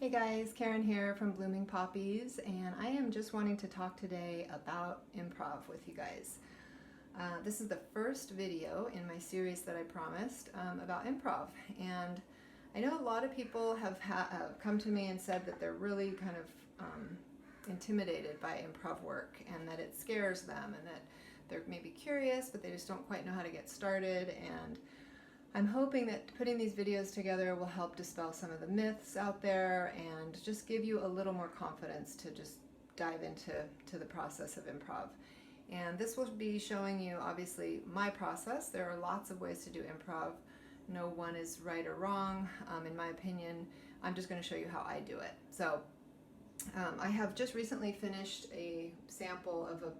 Hey guys, Karen here from Blooming Poppies, and I am just wanting to talk today about improv with you guys. This is the first video in my series that I promised about improv, and I know a lot of people have come to me and said that they're really kind of intimidated by improv work and that it scares them and that they're maybe curious but they just don't quite know how to get started. And I'm hoping that putting these videos together will help dispel some of the myths out there and just give you a little more confidence to just dive into the process of improv. And this will be showing you obviously my process. There are lots of ways to do improv. No one is right or wrong. In my opinion, I'm just going to show you how I do it. So I have just recently finished a sample of the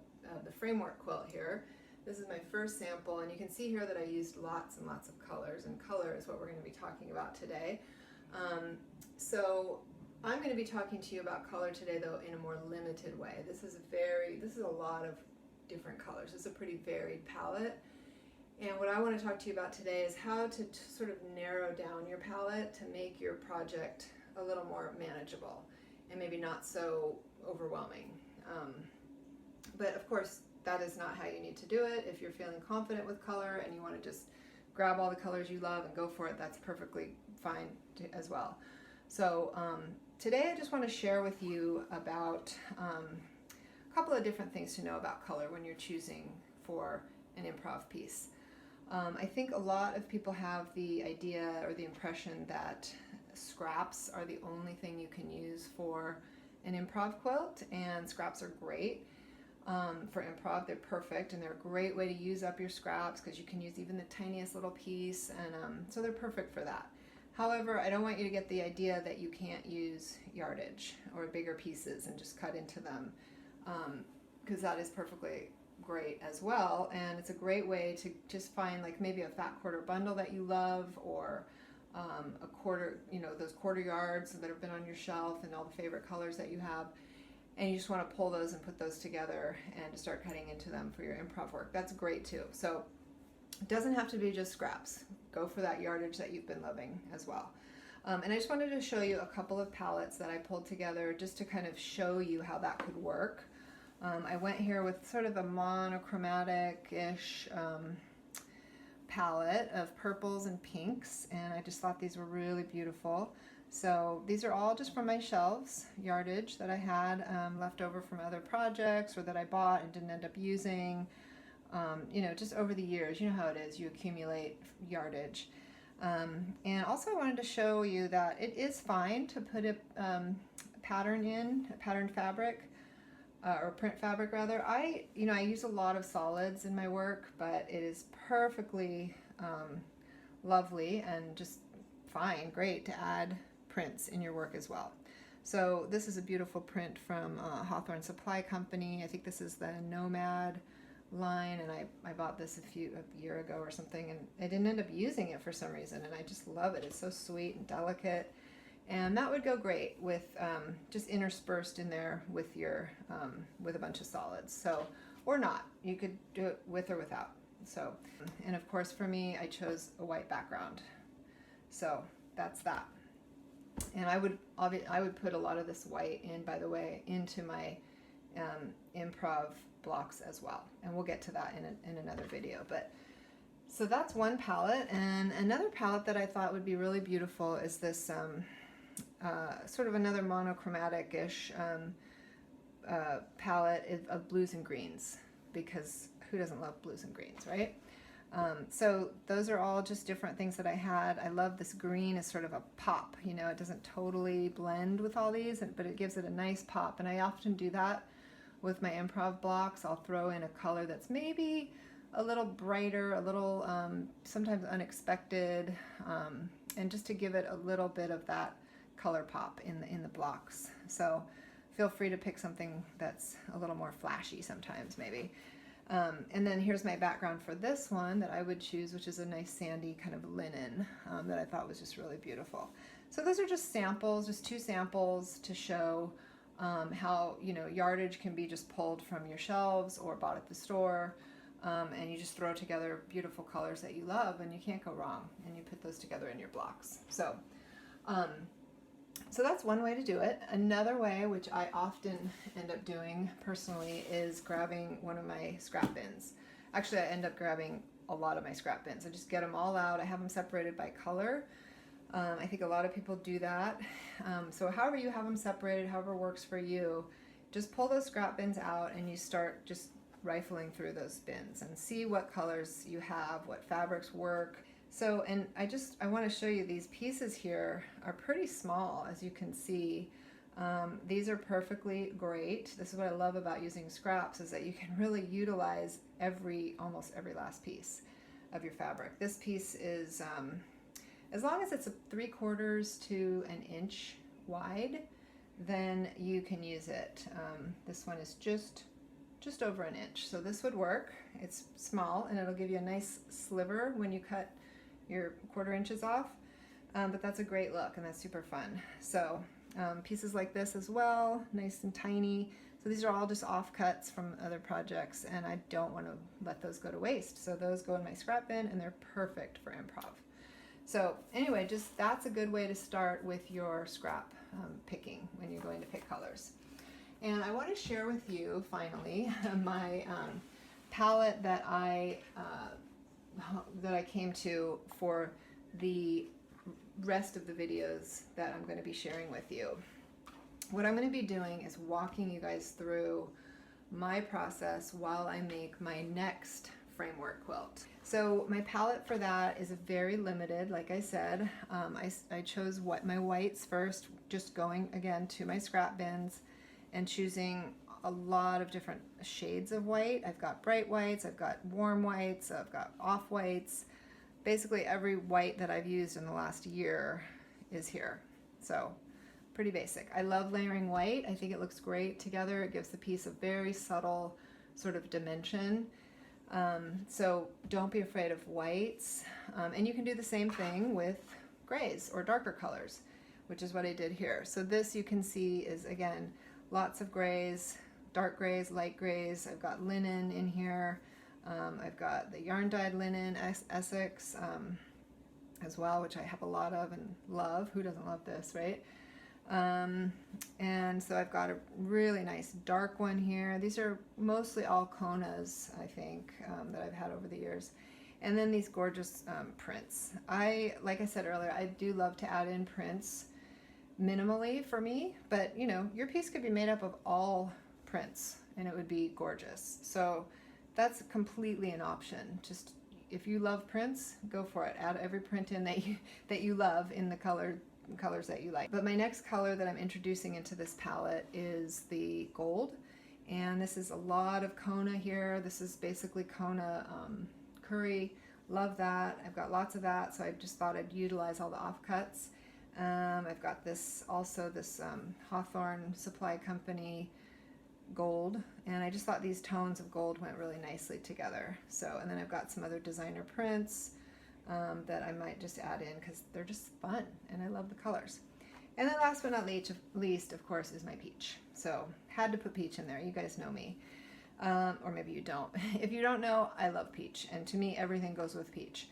Framework Quilt here. This is my first sample, and you can see here that I used lots and lots of colors, and color is what we're going to be talking about today. So I'm going to be talking to you about color today, though, in a more limited way. This is a lot of different colors. It's a pretty varied palette. And what I want to talk to you about today is how to sort of narrow down your palette to make your project a little more manageable and maybe not so overwhelming. But of course, that is not how you need to do it. If you're feeling confident with color and you want to just grab all the colors you love and go for it, that's perfectly fine as well. So today I just want to share with you about a couple of different things to know about color when you're choosing for an improv piece. I think a lot of people have the idea or the impression that scraps are the only thing you can use for an improv quilt, and scraps are great. For improv, they're perfect, and they're a great way to use up your scraps because you can use even the tiniest little piece, and so they're perfect for that. However, I don't want you to get the idea that you can't use yardage or bigger pieces and just cut into them, because that is perfectly great as well, and it's a great way to just find like maybe a fat quarter bundle that you love, or a quarter, those quarter yards that have been on your shelf and all the favorite colors that you have. And you just want to pull those and put those together and to start cutting into them for your improv work. That's great too. So it doesn't have to be just scraps. Go for that yardage that you've been loving as well. And I just wanted to show you a couple of palettes that I pulled together just to kind of show you how that could work. I went here with sort of a monochromatic-ish palette of purples and pinks, and I just thought these were really beautiful. So these are all just from my shelves, yardage that I had left over from other projects or that I bought and didn't end up using. Just over the years, you know how it is, you accumulate yardage. And also I wanted to show you that it is fine to put a pattern in, a patterned fabric, or print fabric rather. I use a lot of solids in my work, but it is perfectly lovely and just fine, great to add prints in your work as well. So this is a beautiful print from Hawthorne Supply Company. I think this is the Nomad line, and I bought this a year ago or something, and I didn't end up using it for some reason, and I just love it. It's so sweet and delicate, and that would go great with just interspersed in there with your with a bunch of solids. So, or not, you could do it with or without. So, and of course for me, I chose a white background. So that's that. And I would put a lot of this white in, by the way, into my improv blocks as well, and we'll get to that in another video. But so that's one palette, and another palette that I thought would be really beautiful is this sort of another monochromatic-ish palette of blues and greens, because who doesn't love blues and greens, right? So those are all just different things that I had. I love this green as sort of a pop, it doesn't totally blend with all these, but it gives it a nice pop. And I often do that with my improv blocks. I'll throw in a color that's maybe a little brighter, a little sometimes unexpected, and just to give it a little bit of that color pop in the blocks. So feel free to pick something that's a little more flashy sometimes maybe. And then here's my background for this one that I would choose, which is a nice sandy kind of linen that I thought was just really beautiful. So those are just samples, just two samples to show how yardage can be just pulled from your shelves or bought at the store, and you just throw together beautiful colors that you love, and you can't go wrong, and you put those together in your blocks. So So that's one way to do it. Another way, which I often end up doing personally, is grabbing one of my scrap bins. Actually, I end up grabbing a lot of my scrap bins. I just get them all out. I have them separated by color. I think a lot of people do that. So however you have them separated, however works for you, just pull those scrap bins out and you start just rifling through those bins and see what colors you have, what fabrics work. So, and I want to show you these pieces here are pretty small, as you can see. These are perfectly great. This is what I love about using scraps, is that you can really utilize almost every last piece of your fabric. This piece is, as long as it's 3/4 to an inch wide, then you can use it. This one is just over an inch, so this would work. It's small and it'll give you a nice sliver when you cut your 1/4 inches off, but that's a great look and that's super fun. So pieces like this as well, nice and tiny. So these are all just offcuts from other projects, and I don't want to let those go to waste. So those go in my scrap bin and they're perfect for improv. So anyway, just that's a good way to start with your scrap picking when you're going to pick colors. And I want to share with you finally my palette that I came to for the rest of the videos that I'm going to be sharing with you. What I'm going to be doing is walking you guys through my process while I make my next framework quilt. So my palette for that is very limited. Like I said, I chose my whites first, just going again to my scrap bins and choosing a lot of different shades of white. I've got bright whites, I've got warm whites, I've got off whites. Basically every white that I've used in the last year is here. So pretty basic. I love layering white. I think it looks great together. It gives the piece a very subtle sort of dimension. So don't be afraid of whites. And you can do the same thing with grays or darker colors, which is what I did here. So this, you can see, is again lots of grays, dark grays, light grays. I've got linen in here. I've got the yarn dyed linen Essex as well, which I have a lot of and love. Who doesn't love this, right? And so I've got a really nice dark one here. These are mostly all Konas, I think, that I've had over the years. And then these gorgeous prints. Like I said earlier, I do love to add in prints minimally for me, but you know, your piece could be made up of all prints and it would be gorgeous. So that's completely an option. Just if you love prints, go for it. Add every print in that you love in the colors that you like. But my next color that I'm introducing into this palette is the gold, and this is a lot of Kona here. This is basically Kona curry. Love that. I've got lots of that, so I just thought I'd utilize all the offcuts. I've got this Hawthorne Supply Company gold, and I just thought these tones of gold went really nicely together. So, and then I've got some other designer prints that I might just add in because they're just fun and I love the colors. And then last but not least, of course, is my peach. So had to put peach in there. You guys know me. Or maybe you don't. If you don't know, I love peach, and to me everything goes with peach.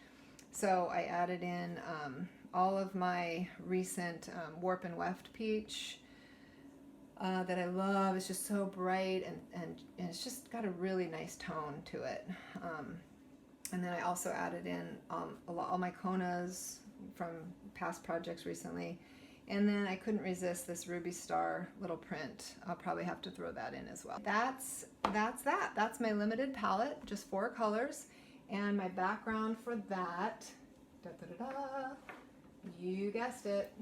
So I added in all of my recent warp and weft peach that I love. It's just so bright and it's just got a really nice tone to it. And then I also added in all my Konas from past projects recently. And then I couldn't resist this Ruby Star little print. I'll probably have to throw that in as well. That's that. That's my limited palette, just 4 colors. And my background for that, you guessed it,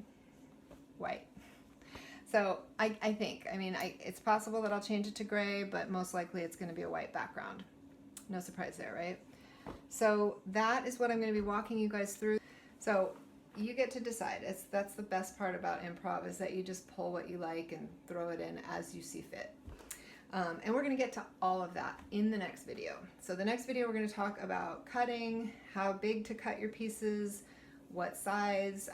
white. So I think, it's possible that I'll change it to gray, but most likely it's going to be a white background. No surprise there, right? So that is what I'm going to be walking you guys through. So you get to decide. That's the best part about improv, is that you just pull what you like and throw it in as you see fit. And we're going to get to all of that in the next video. So the next video we're going to talk about cutting, how big to cut your pieces, what size,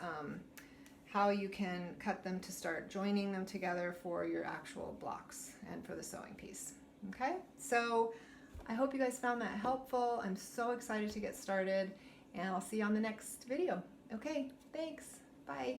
how you can cut them to start joining them together for your actual blocks and for the sewing piece. Okay, so I hope you guys found that helpful. I'm so excited to get started, and I'll see you on the next video. Okay, thanks. Bye.